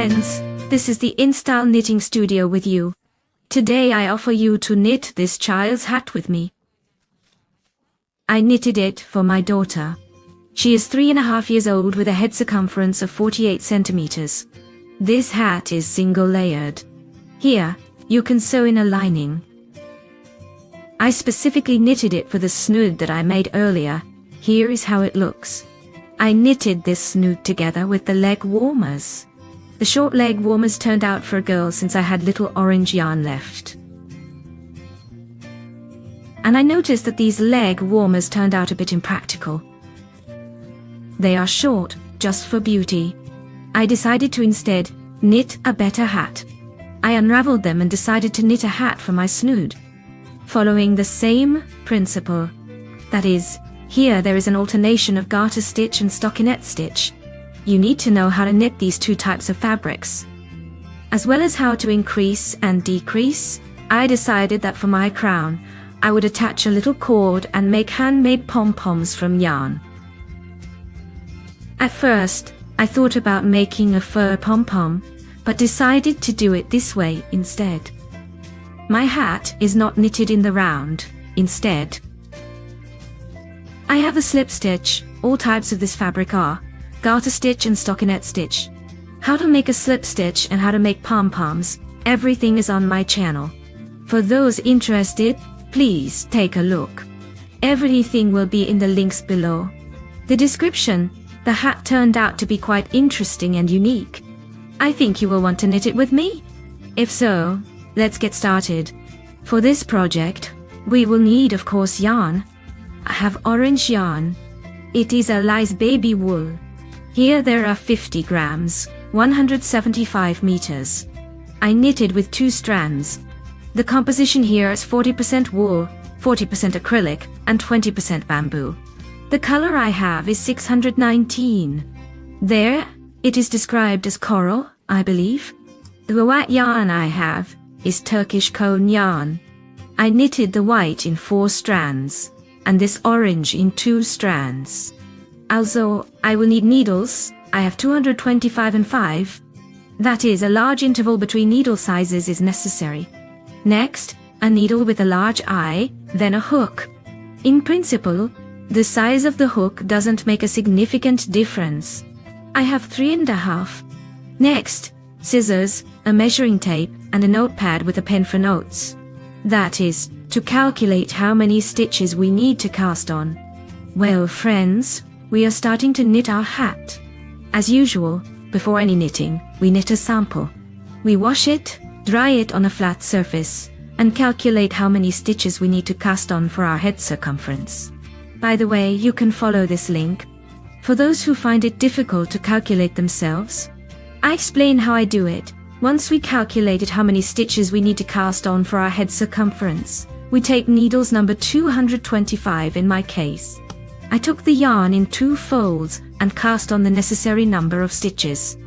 friends, this is the InStyle Knitting Studio with you. Today I offer you to knit this child's hat with me. I knitted it for my daughter. She is 3.5 years old with a head circumference of 48 centimeters. This hat is single layered. Here, you can sew in a lining. I specifically knitted it for the snood that I made earlier. Here is how it looks. I knitted this snood together with the leg warmers. The short leg warmers turned out for a girl since I had little orange yarn left. And I noticed that these leg warmers turned out a bit impractical. They are short, just for beauty. I decided to instead knit a better hat. I unraveled them and decided to knit a hat for my snood, following the same principle. That is, here there is an alternation of garter stitch and stockinette stitch. You need to know how to knit these two types of fabrics. As well as how to increase and decrease, I decided that for my crown, I would attach a little cord and make handmade pom-poms from yarn. At first, I thought about making a fur pom-pom, but decided to do it this way instead. My hat is not knitted in the round, instead. I have a slip stitch. All types of this fabric are garter stitch and stockinette stitch. How to make a slip stitch and how to make pom-poms, everything is on my channel. For those interested, please take a look. Everything will be in the links below. The description. The hat turned out to be quite interesting and unique. I think you will want to knit it with me. If so, let's get started. For this project, we will need, of course, yarn. I have orange yarn. It is Alize Baby Wool. Here there are 50 grams, 175 meters. I knitted with 2 strands. The composition here is 40% wool, 40% acrylic, and 20% bamboo. The color I have is 619. There, it is described as coral, I believe. The white yarn I have is Turkish cone yarn. I knitted the white in 4 strands, and this orange in 2 strands. Also, I will need needles. I have 225 and 5. That is, a large interval between needle sizes is necessary. Next, a needle with a large eye, then a hook. In principle, the size of the hook doesn't make a significant difference. I have 3.5. Next, scissors, a measuring tape, and a notepad with a pen for notes. That is, to calculate how many stitches we need to cast on. Well, friends, we are starting to knit our hat. As usual, before any knitting, we knit a sample. We wash it, dry it on a flat surface, and calculate how many stitches we need to cast on for our head circumference. By the way, you can follow this link. For those who find it difficult to calculate themselves, I explain how I do it. Once we calculated how many stitches we need to cast on for our head circumference, we take needles number 225 in my case. I took the yarn in 2 folds and cast on the necessary number of stitches.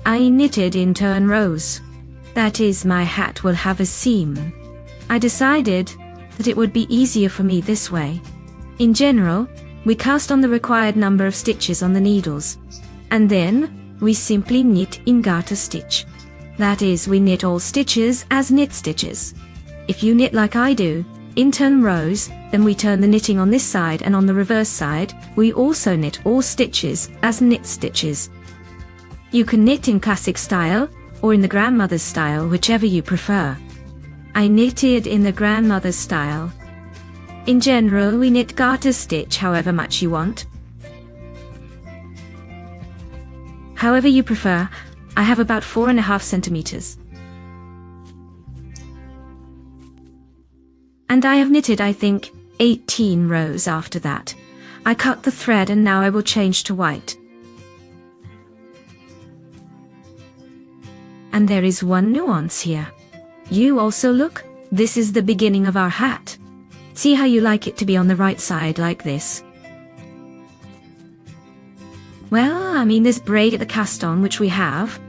I knitted in turn rows. That is, my hat will have a seam. I decided that it would be easier for me this way. In general, we cast on the required number of stitches on the needles, and then we simply knit in garter stitch. That is, we knit all stitches as knit stitches. If you knit like I do, in turn rows, then we turn the knitting on this side, and on the reverse side, we also knit all stitches as knit stitches. You can knit in classic style, or in the grandmother's style, whichever you prefer. I knitted in the grandmother's style. In general, we knit garter stitch however much you want. However you prefer. I have about 4.5 centimeters. And I have knitted, I think, 18 rows after that. I cut the thread and now I will change to white. And there is one nuance here. You also look, this is the beginning of our hat. See how you like it to be on the right side like this? Well, I mean this braid at the cast on which we have.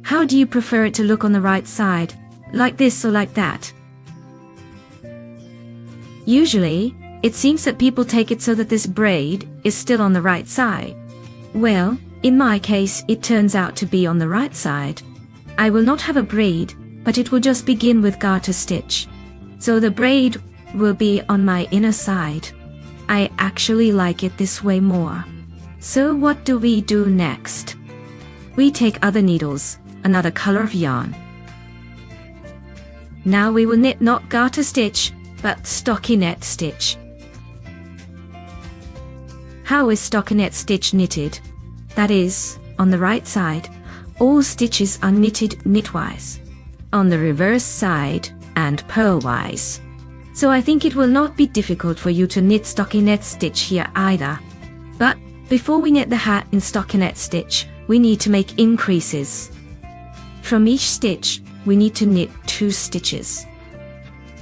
How do you prefer it to look on the right side? Like this or like that? Usually, it seems that people take it so that this braid is still on the right side. Well, In my case, it turns out to be on the right side. I will not have a braid, but it will just begin with garter stitch. So the braid will be on my inner side. I actually like it this way more. So what do we do next? We take other needles, another color of yarn. Now we will knit not garter stitch, but stockinette stitch. How is stockinette stitch knitted? That is, on the right side, all stitches are knitted knitwise. On the reverse side, and purlwise. So I think it will not be difficult for you to knit stockinette stitch here either. But before we knit the hat in stockinette stitch, we need to make increases. From each stitch, we need to knit 2 stitches.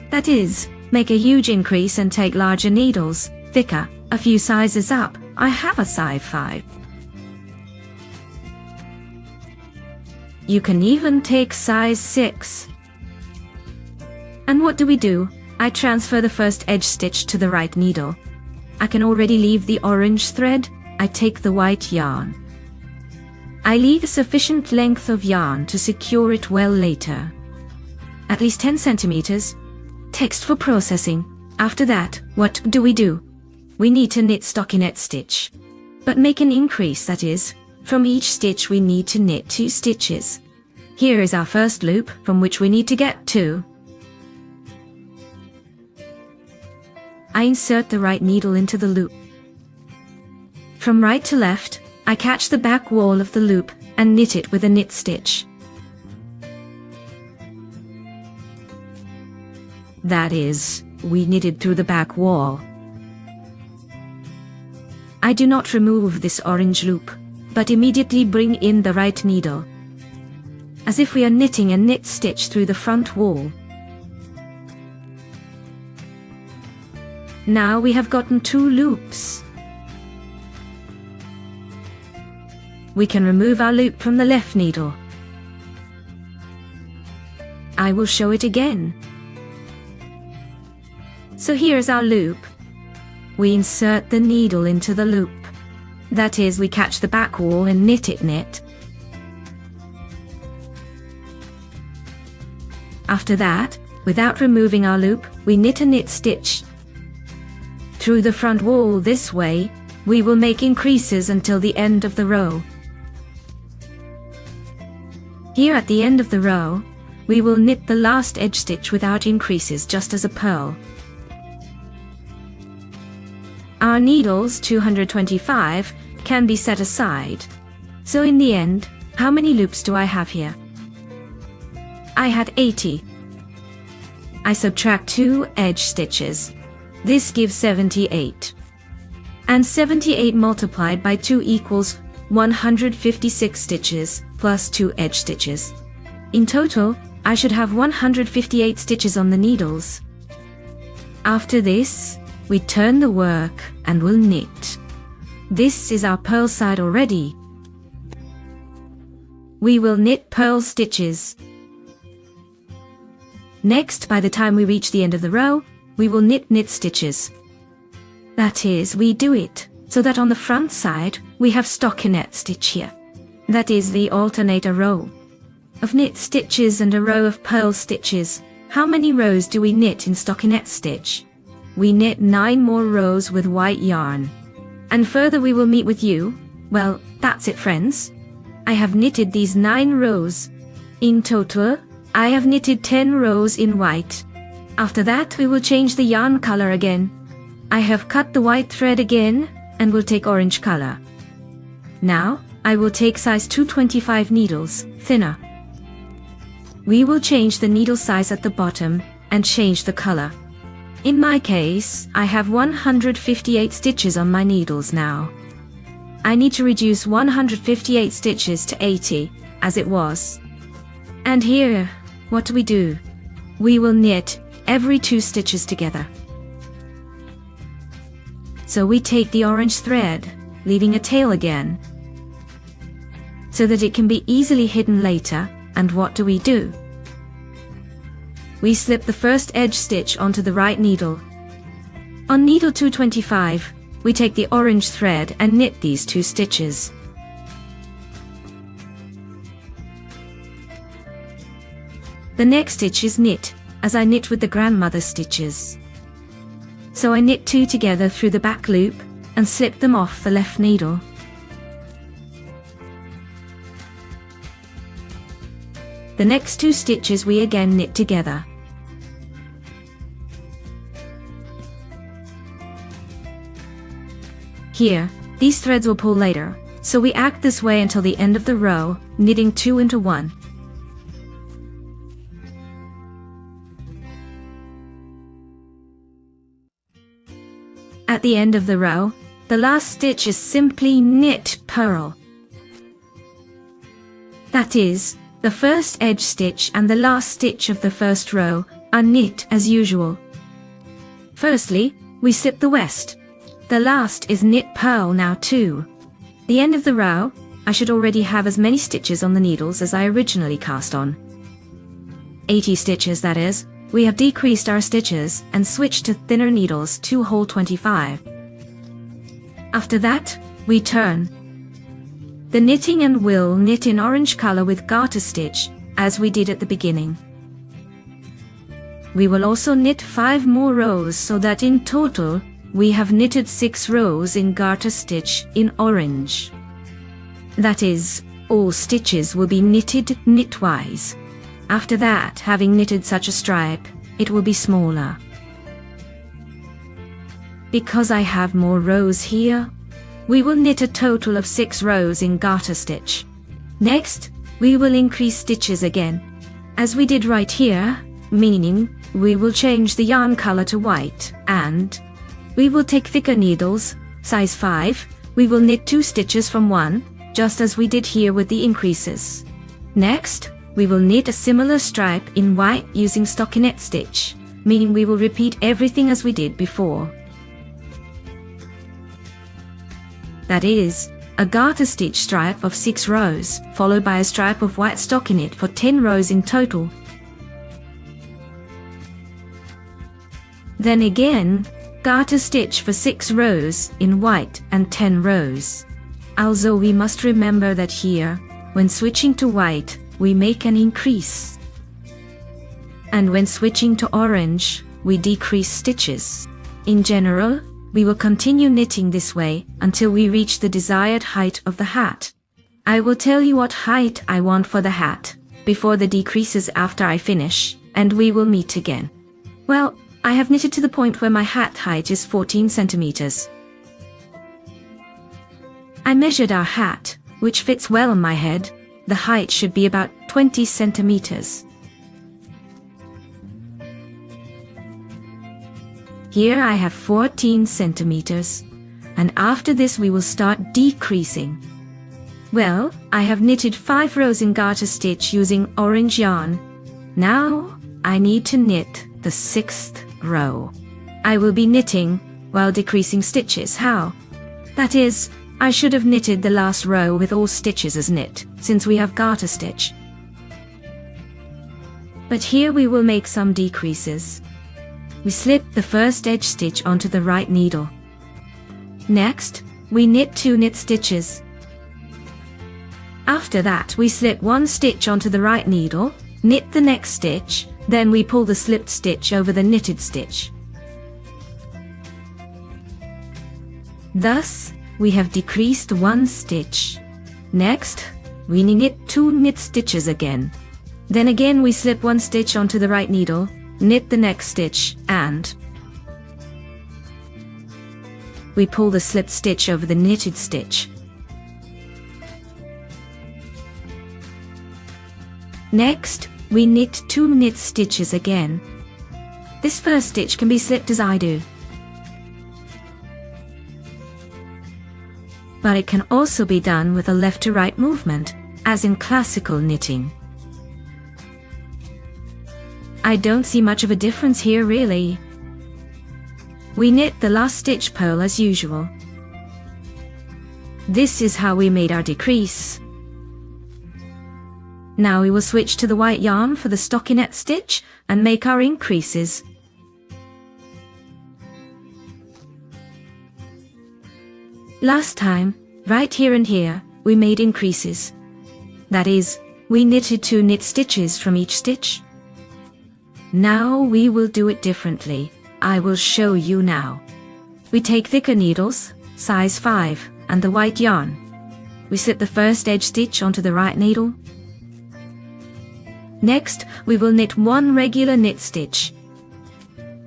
That is, make a huge increase and take larger needles, thicker, a few sizes up. I have a size 5. You can even take size 6. And what do? I transfer the first edge stitch to the right needle. I can already leave the orange thread. I take the white yarn. I leave a sufficient length of yarn to secure it well later. At least 10 centimeters. Text for processing. After that, what do? We need to knit stockinette stitch. But make an increase, that is, from each stitch we need to knit 2 stitches. Here is our first loop, from which we need to get 2. I insert the right needle into the loop. From right to left, I catch the back wall of the loop and knit it with a knit stitch. That is, we knitted through the back wall. I do not remove this orange loop, but immediately bring in the right needle, as if we are knitting a knit stitch through the front wall. Now we have gotten 2 loops. We can remove our loop from the left needle. I will show it again. So here is our loop. We insert the needle into the loop. That is, we catch the back wall and knit. After that, without removing our loop, we knit a knit stitch through the front wall. This way, we will make increases until the end of the row. Here at the end of the row, we will knit the last edge stitch without increases, just as a purl. Our needles, 225, can be set aside. So in the end, how many loops do I have here? I had 80. I subtract 2 edge stitches. This gives 78. And 78 multiplied by 2 equals 156 stitches plus 2 edge stitches. In total, I should have 158 stitches on the needles. After this, we turn the work and will knit. This is our purl side already. We will knit purl stitches. Next, by the time we reach the end of the row, we will knit stitches. That is, we do it so that on the front side we have stockinette stitch here. That is, we alternate a row of knit stitches and a row of purl stitches. How many rows do we knit in stockinette stitch? We knit 9 more rows with white yarn. And further we will meet with you. Well, that's it, friends. I have knitted these 9 rows. In total, I have knitted 10 rows in white. After that, we will change the yarn color again. I have cut the white thread again and will take orange color. Now, I will take size 225 needles, thinner. We will change the needle size at the bottom and change the color. In my case, I have 158 stitches on my needles now. I need to reduce 158 stitches to 80, as it was. And here, what do? We will knit every 2 stitches together. So we take the orange thread, leaving a tail again, so that it can be easily hidden later. And what do? We slip the first edge stitch onto the right needle. On needle 225, we take the orange thread and knit these 2 stitches. The next stitch is knit, as I knit with the grandmother stitches. So I knit 2 together through the back loop, and slip them off the left needle. The next 2 stitches we again knit together. Here, these threads will pull later, so we act this way until the end of the row, knitting 2 into 1. At the end of the row, the last stitch is simply knit purl. That is, the first edge stitch and the last stitch of the first row are knit as usual. Firstly, we slip the west. The last is knit purl now too. The end of the row, I should already have as many stitches on the needles as I originally cast on. 80 stitches, that is. We have decreased our stitches and switched to thinner needles 2 hole 25. After that, we turn. The knitting and will knit in orange color with garter stitch, as we did at the beginning. We will also knit 5 more rows so that in total, we have knitted 6 rows in garter stitch in orange. That is, all stitches will be knitted knitwise. After that, having knitted such a stripe, it will be smaller. Because I have more rows here, we will knit a total of 6 rows in garter stitch. Next, we will increase stitches again, as we did right here, meaning we will change the yarn color to white, and we will take thicker needles, size 5, we will knit 2 stitches from 1, just as we did here with the increases. Next, we will knit a similar stripe in white using stockinette stitch, meaning we will repeat everything as we did before. That is, a garter stitch stripe of 6 rows, followed by a stripe of white stockinette for 10 rows in total. Then again, garter stitch for 6 rows in white and 10 rows. Also, we must remember that here, when switching to white, we make an increase. And when switching to orange, we decrease stitches. In general, we will continue knitting this way until we reach the desired height of the hat. I will tell you what height I want for the hat, before the decreases after I finish, and we will meet again. Well, I have knitted to the point where my hat height is 14 centimeters. I measured our hat, which fits well on my head. The height should be about 20 centimeters. Here I have 14 centimeters, and after this we will start decreasing. Well, I have knitted 5 rows in garter stitch using orange yarn. Now, I need to knit the 6th row. I will be knitting while decreasing stitches. How? That is, I should have knitted the last row with all stitches as knit, since we have garter stitch. But here we will make some decreases. We slip the first edge stitch onto the right needle. Next, we knit 2 knit stitches. After that, we slip 1 stitch onto the right needle, knit the next stitch, then we pull the slipped stitch over the knitted stitch. Thus, we have decreased 1 stitch. Next, we knit 2 knit stitches again. Then again we slip 1 stitch onto the right needle, knit the next stitch, and we pull the slipped stitch over the knitted stitch. Next, we knit 2 knit stitches again. This first stitch can be slipped as I do, but it can also be done with a left to right movement, as in classical knitting. I don't see much of a difference here really. We knit the last stitch purl as usual. This is how we made our decrease. Now we will switch to the white yarn for the stockinette stitch and make our increases. Last time, right here and here, we made increases. That is, we knitted 2 knit stitches from each stitch. Now we will do it differently. I will show you now. We take thicker needles, size 5, and the white yarn. We slip the first edge stitch onto the right needle. Next, we will knit 1 regular knit stitch.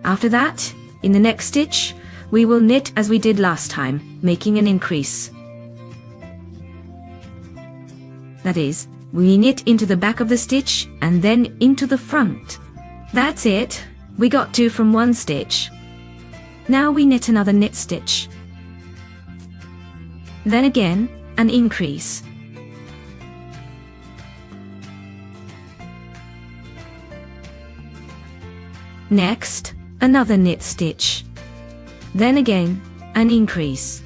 After that, in the next stitch, we will knit as we did last time, making an increase. That is, we knit into the back of the stitch and then into the front. That's it. We got 2 from 1 stitch. Now we knit another knit stitch. Then again, an increase. Next, another knit stitch. Then again, an increase.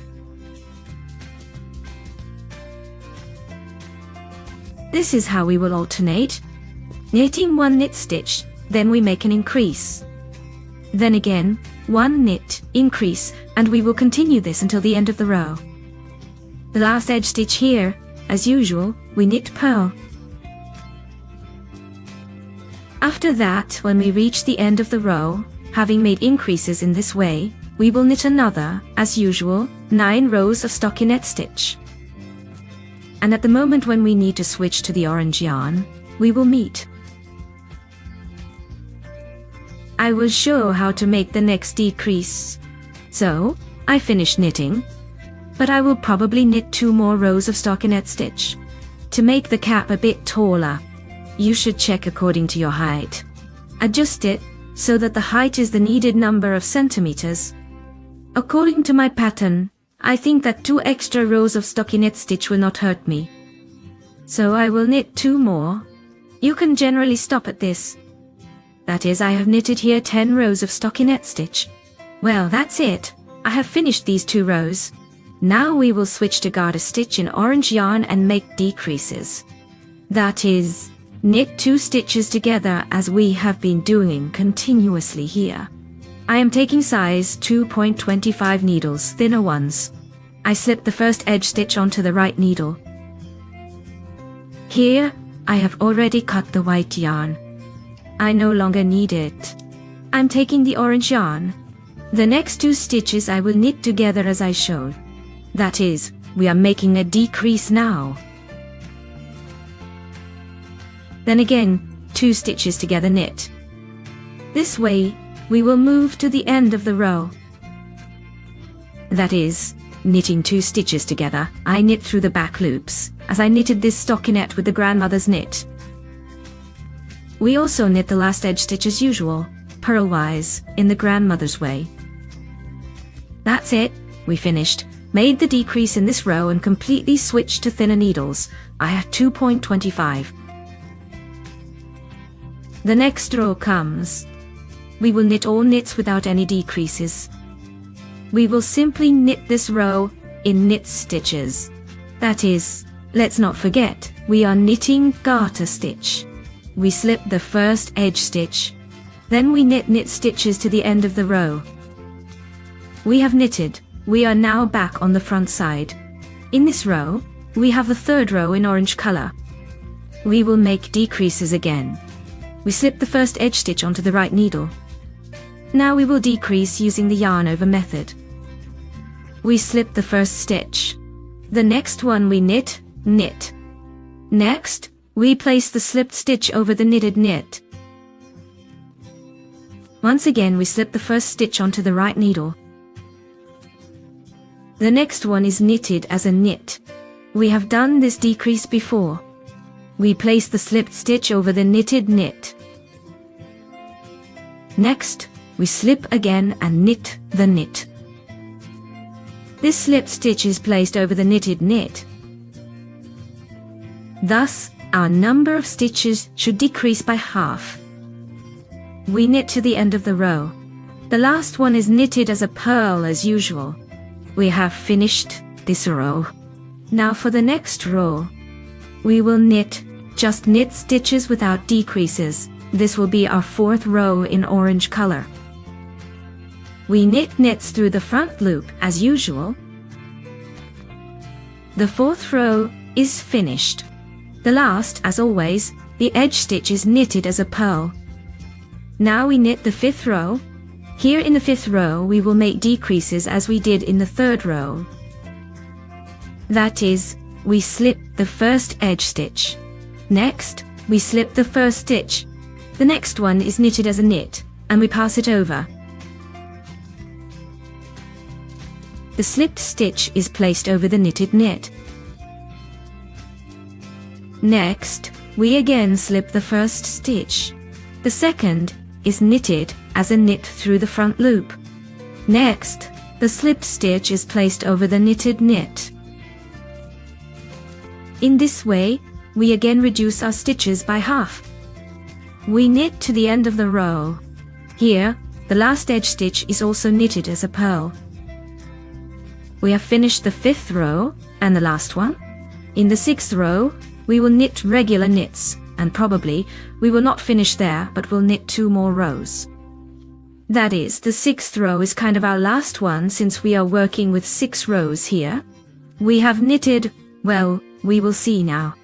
This is how we will alternate. Knitting 1 knit stitch, then we make an increase. Then again, 1 knit, increase, and we will continue this until the end of the row. The last edge stitch here, as usual, we knit purl. After that, when we reach the end of the row, having made increases in this way, we will knit another, as usual, 9 rows of stockinette stitch. And at the moment when we need to switch to the orange yarn, we will meet. I will show how to make the next decrease. So, I finish knitting, but I will probably knit 2 more rows of stockinette stitch. To make the cap a bit taller, you should check according to your height. Adjust it so that the height is the needed number of centimeters. According to my pattern, I think that 2 extra rows of stockinette stitch will not hurt me. So I will knit 2 more. You can generally stop at this. That is, I have knitted here 10 rows of stockinette stitch. Well, that's it. I have finished these 2 rows. Now we will switch to garter stitch in orange yarn and make decreases. That is, knit 2 stitches together as we have been doing continuously here. I am taking size 2.25 needles, thinner ones. I slip the first edge stitch onto the right needle. Here, I have already cut the white yarn. I no longer need it. I'm taking the orange yarn. The next 2 stitches I will knit together as I showed. That is, we are making a decrease now. Then again, 2 stitches together knit. This way, we will move to the end of the row. That is, knitting 2 stitches together, I knit through the back loops, as I knitted this stockinette with the grandmother's knit. We also knit the last edge stitch as usual, purlwise, in the grandmother's way. That's it, we finished, made the decrease in this row and completely switched to thinner needles. I have 2.25. The next row comes. We will knit all knits without any decreases. We will simply knit this row in knit stitches. That is, let's not forget, we are knitting garter stitch. We slip the first edge stitch. Then we knit stitches to the end of the row. We have knitted. We are now back on the front side. In this row, we have the 3rd row in orange color. We will make decreases again. We slip the first edge stitch onto the right needle. Now we will decrease using the yarn over method. We slip the first stitch. The next one we knit. Next, we place the slipped stitch over the knitted knit. Once again we slip the first stitch onto the right needle. The next one is knitted as a knit. We have done this decrease before. We place the slipped stitch over the knitted knit. Next, we slip again and knit the knit. This slipped stitch is placed over the knitted knit. Thus, our number of stitches should decrease by half. We knit to the end of the row. The last one is knitted as a purl as usual. We have finished this row. Now for the next row, we will just knit stitches without decreases. This will be our 4th row in orange color. We knit knits through the front loop as usual. The 4th row is finished. The last, as always, the edge stitch is knitted as a purl. Now we knit the 5th row. Here in the 5th row we will make decreases as we did in the 3rd row. That is, we slip the first edge stitch. Next, we slip the first stitch. The next one is knitted as a knit, and we pass it over. The slipped stitch is placed over the knitted knit. Next, we again slip the first stitch. The second is knitted as a knit through the front loop. Next, the slipped stitch is placed over the knitted knit. In this way, we again reduce our stitches by half. We knit to the end of the row. Here, the last edge stitch is also knitted as a purl. We have finished the 5th row and the last one. In the 6th row, we will knit regular knits, and probably we will not finish there but will knit 2 more rows. That is, the 6th row is kind of our last one since we are working with 6 rows here. We have knitted, well, we will see now.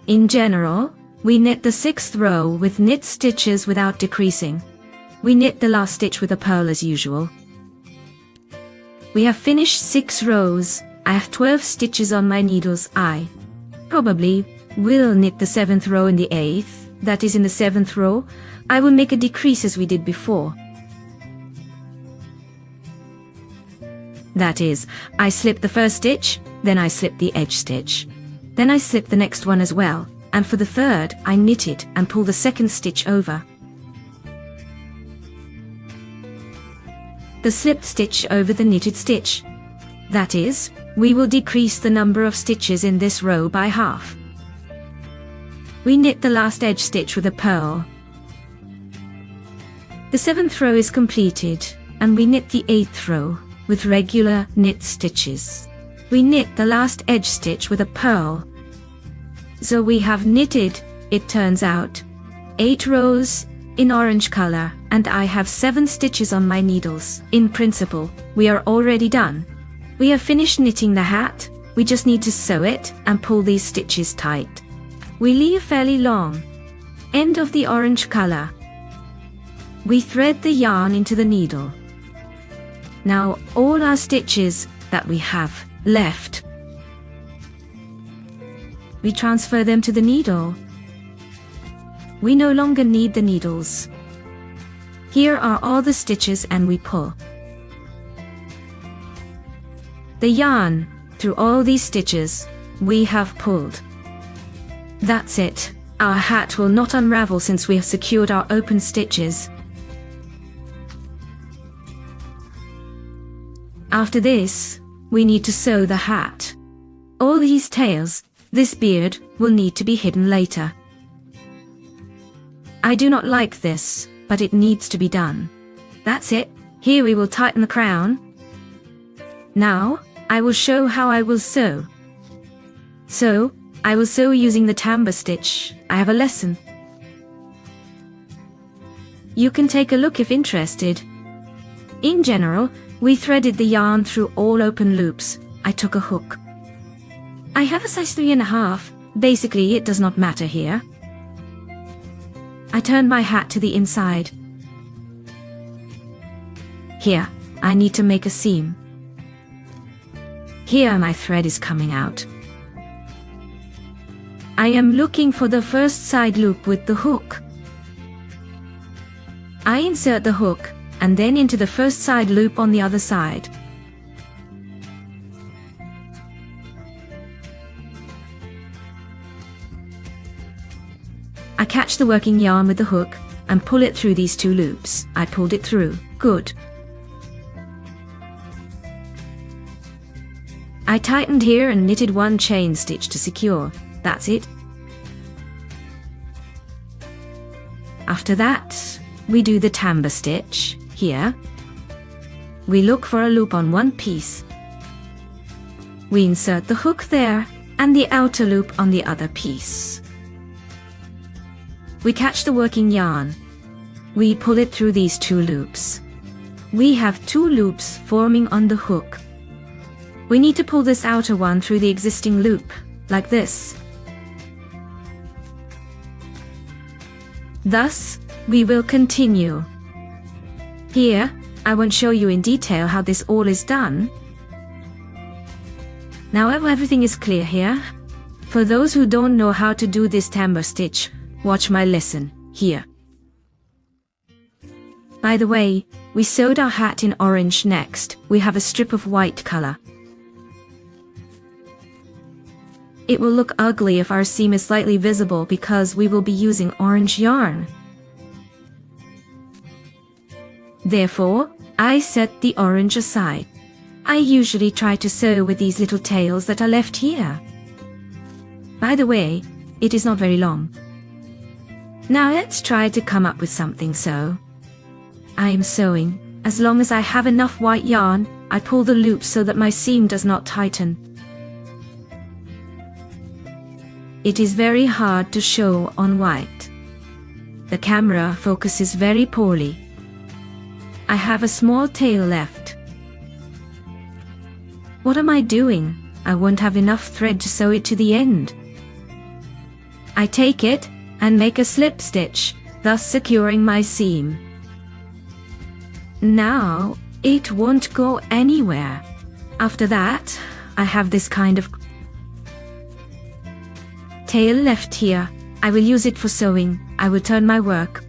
In general, we knit the 6th row with knit stitches without decreasing. We knit the last stitch with a purl as usual. We have finished 6 rows. I have 12 stitches on my needles. I probably will knit the 7th row in the 8th, that is in the 7th row. I will make a decrease as we did before. That is, I slip the first stitch, then I slip the edge stitch. Then I slip the next one as well, and for the 3rd I knit it and pull the 2nd stitch over. The slipped stitch over the knitted stitch. That is, we will decrease the number of stitches in this row by half. We knit the last edge stitch with a purl. The 7th row is completed, and we knit the 8th row with regular knit stitches. We knit the last edge stitch with a purl. So we have knitted, it turns out, 8 rows in orange color, and I have 7 stitches on my needles. In principle, we are already done. We have finished knitting the hat. We just need to sew it and pull these stitches tight. We leave fairly long end of the orange color. We thread the yarn into the needle. Now all our stitches that we have left, we transfer them to the needle. We no longer need the needles. Here are all the stitches and we pull the yarn through all these stitches we have pulled. That's it. Our hat will not unravel since we have secured our open stitches. After this, we need to sew the hat. All these tails, this beard, will need to be hidden later. I do not like this, but it needs to be done. That's it. Here we will tighten the crown. Now, I will show how I will sew. So, I will sew using the tambour stitch. I have a lesson. You can take a look if interested. In general, we threaded the yarn through all open loops. I took a hook. I have a size 3.5. Basically, it does not matter here. I turned my hat to the inside. Here, I need to make a seam. Here my thread is coming out. I am looking for the first side loop with the hook. I insert the hook, and then into the first side loop on the other side. I catch the working yarn with the hook, and pull it through these 2 loops. I pulled it through. Good. I tightened here and knitted 1 chain stitch to secure. That's it. After that, we do the tambour stitch. Here, we look for a loop on 1 piece. We insert the hook there, and the outer loop on the other piece. We catch the working yarn. We pull it through these 2 loops. We have 2 loops forming on the hook. We need to pull this outer one through the existing loop, like this. Thus, we will continue. Here, I won't show you in detail how this all is done. Now everything is clear here. For those who don't know how to do this tambour stitch, watch my lesson here. By the way, we sewed our hat in orange next. We have a strip of white color. It will look ugly if our seam is slightly visible because we will be using orange yarn. Therefore, I set the orange aside. I usually try to sew with these little tails that are left here. By the way, it is not very long. Now let's try to come up with something. So, I am sewing. As long as I have enough white yarn, I pull the loop so that my seam does not tighten. It is very hard to sew on white. The camera focuses very poorly. I have a small tail left. What am I doing? I won't have enough thread to sew it to the end. I take it and make a slip stitch, thus securing my seam. Now, it won't go anywhere. After that, I have this kind of tail left here. I will use it for sewing. I will turn my work.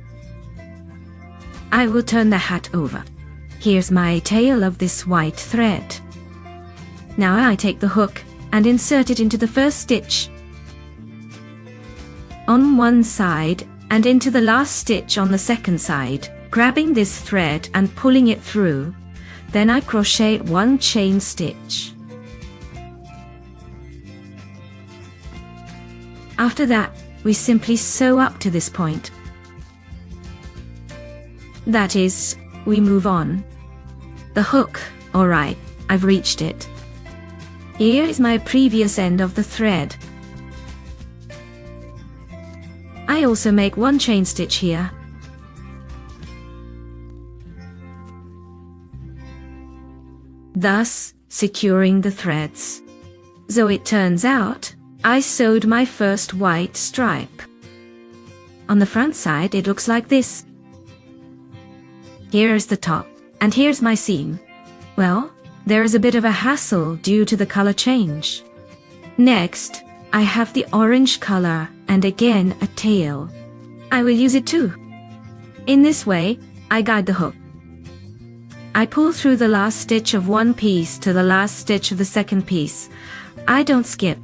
I will turn the hat over. Here's my tail of this white thread. Now I take the hook and insert it into the first stitch on one side and into the last stitch on the second side, grabbing this thread and pulling it through. Then I crochet one chain stitch. After that, we simply sew up to this point. That is, we move on. The hook, alright, I've reached it. Here is my previous end of the thread. I also make one chain stitch here. Thus, securing the threads. So it turns out, I sewed my first white stripe. On the front side it looks like this. Here is the top, and here's my seam. Well, there is a bit of a hassle due to the color change. Next, I have the orange color and again a tail. I will use it too. In this way, I guide the hook. I pull through the last stitch of one piece to the last stitch of the second piece. I don't skip.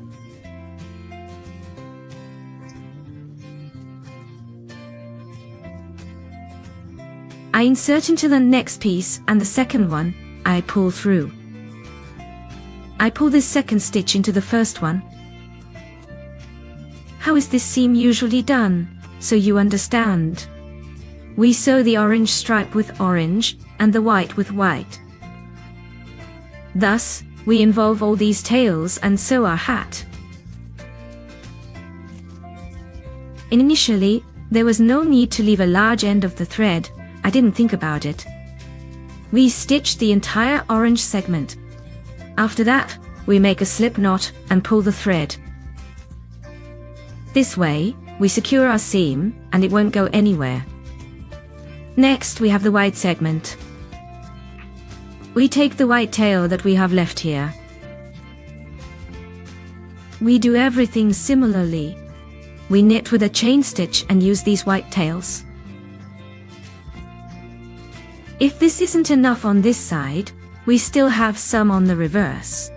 I insert into the next piece and the second one, I pull through. I pull this second stitch into the first one. How is this seam usually done, so you understand? We sew the orange stripe with orange and the white with white. Thus, we involve all these tails and sew our hat. Initially, there was no need to leave a large end of the thread. I didn't think about it. We stitched the entire orange segment. After that, we make a slip knot and pull the thread. This way, we secure our seam and it won't go anywhere. Next, we have the white segment. We take the white tail that we have left here. We do everything similarly. We knit with a chain stitch and use these white tails. If this isn't enough on this side, we still have some on the reverse.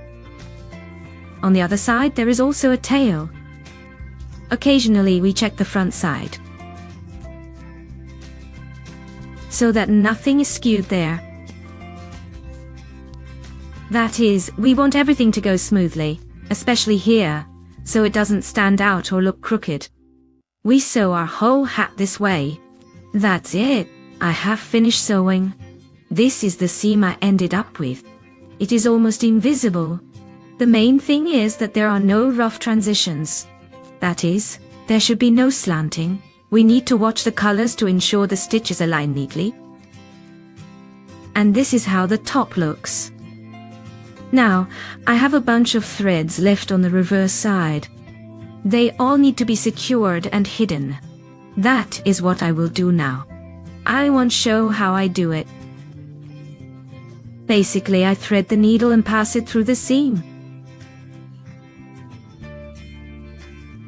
On the other side, there is also a tail. Occasionally, we check the front side, so that nothing is skewed there. That is, we want everything to go smoothly, especially here, so it doesn't stand out or look crooked. We sew our whole hat this way. That's it. I have finished sewing. This is the seam I ended up with. It is almost invisible. The main thing is that there are no rough transitions. That is, there should be no slanting. We need to watch the colors to ensure the stitches align neatly. And this is how the top looks. Now, I have a bunch of threads left on the reverse side. They all need to be secured and hidden. That is what I will do now. I want to show how I do it. Basically, I thread the needle and pass it through the seam.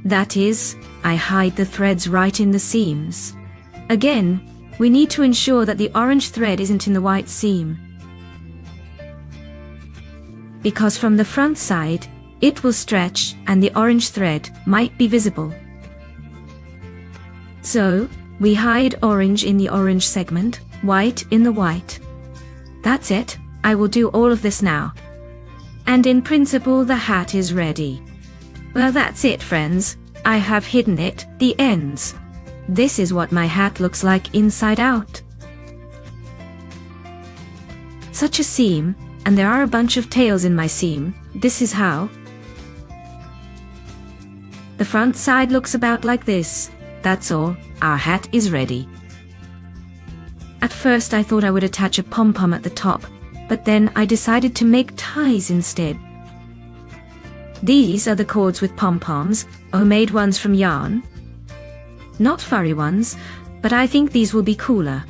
That is, I hide the threads right in the seams. Again, we need to ensure that the orange thread isn't in the white seam, because from the front side, it will stretch and the orange thread might be visible. So, we hide orange in the orange segment, white in the white. That's it. I will do all of this now. And in principle, the hat is ready. Well, that's it, friends. I have hidden it, the ends. This is what my hat looks like inside out. Such a seam, and there are a bunch of tails in my seam. This is how. The front side looks about like this. That's all. Our hat is ready. At first I thought I would attach a pom-pom at the top, but then I decided to make ties instead. These are the cords with pom-poms, homemade ones from yarn. Not furry ones, but I think these will be cooler.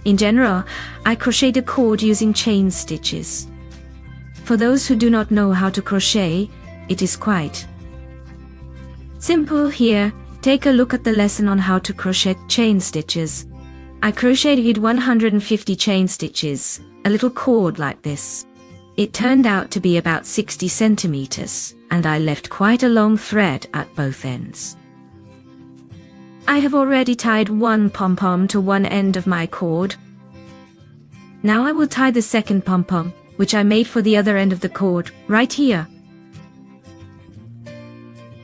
In general, I crocheted a cord using chain stitches. For those who do not know how to crochet, it is quite simple here. Take a look at the lesson on how to crochet chain stitches. I crocheted 150 chain stitches, a little cord like this. It turned out to be about 60 centimeters, and I left quite a long thread at both ends. I have already tied one pom-pom to one end of my cord. Now I will tie the second pom-pom, which I made for the other end of the cord, right here.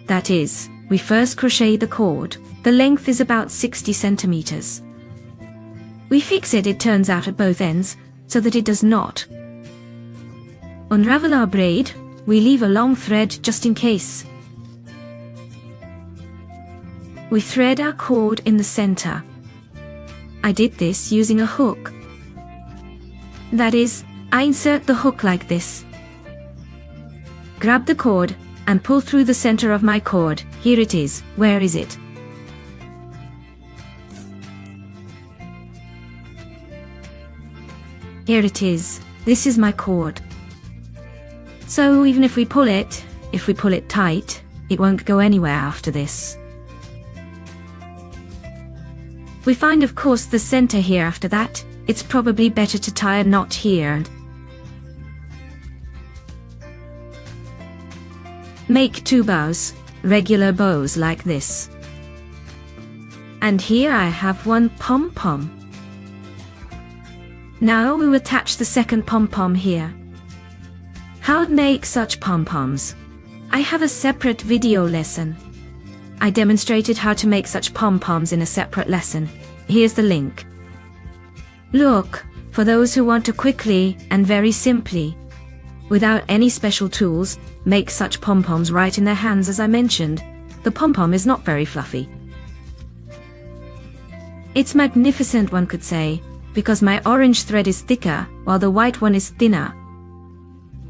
That is, we first crochet the cord. The length is about 60 centimeters. We fix it, it turns out, at both ends, so that it does not unravel our braid. We leave a long thread just in case. We thread our cord in the center. I did this using a hook. That is, I insert the hook like this. Grab the cord and pull through the center of my cord. Here it is. Where is it? Here it is. This is my cord. So even if we pull it tight, it won't go anywhere after this. We find, of course, the center here after that. It's probably better to tie a knot here and make two bows, regular bows like this. And here I have one pom-pom. Now we will attach the second pom-pom here. How to make such pom-poms? I have a separate video lesson. I demonstrated how to make such pom-poms in a separate lesson. Here's the link. Look, for those who want to quickly and very simply, without any special tools, make such pom-poms right in their hands, as I mentioned, the pom-pom is not very fluffy. It's magnificent, one could say, because my orange thread is thicker while the white one is thinner.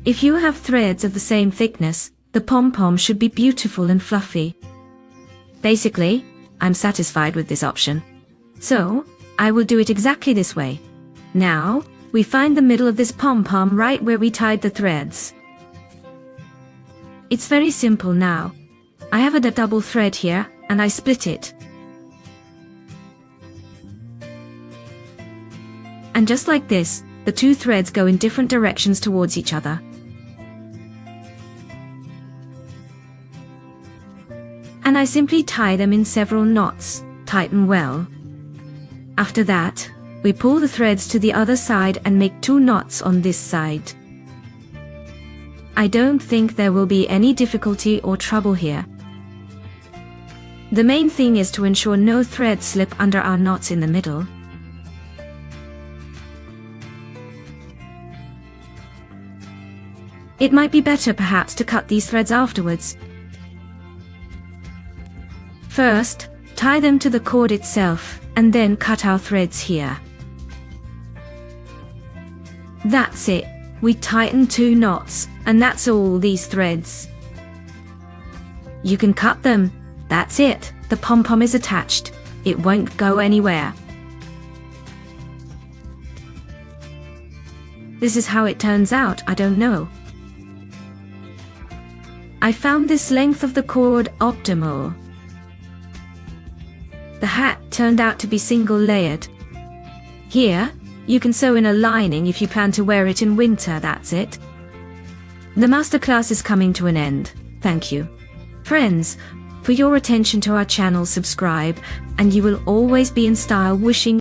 If you have threads of the same thickness, the pom-pom should be beautiful and fluffy. Basically, I'm satisfied with this option. So, I will do it exactly this way. Now, we find the middle of this pom-pom right where we tied the threads. It's very simple now. I have a double thread here, and I split it. And just like this, the two threads go in different directions towards each other. And I simply tie them in several knots, tighten well. After that, we pull the threads to the other side and make two knots on this side. I don't think there will be any difficulty or trouble here. The main thing is to ensure no threads slip under our knots in the middle. It might be better perhaps to cut these threads afterwards. First, tie them to the cord itself, and then cut our threads here. That's it. We tighten two knots, and that's all these threads. You can cut them. That's it. the pom-pom is attached, it won't go anywhere. This is how it turns out, I don't know. I found this length of the cord optimal. The hat turned out to be single layered. Here, you can sew in a lining if you plan to wear it in winter, that's it. The masterclass is coming to an end. Thank you, friends, for your attention to our channel. Subscribe, and you will always be in style. Wishing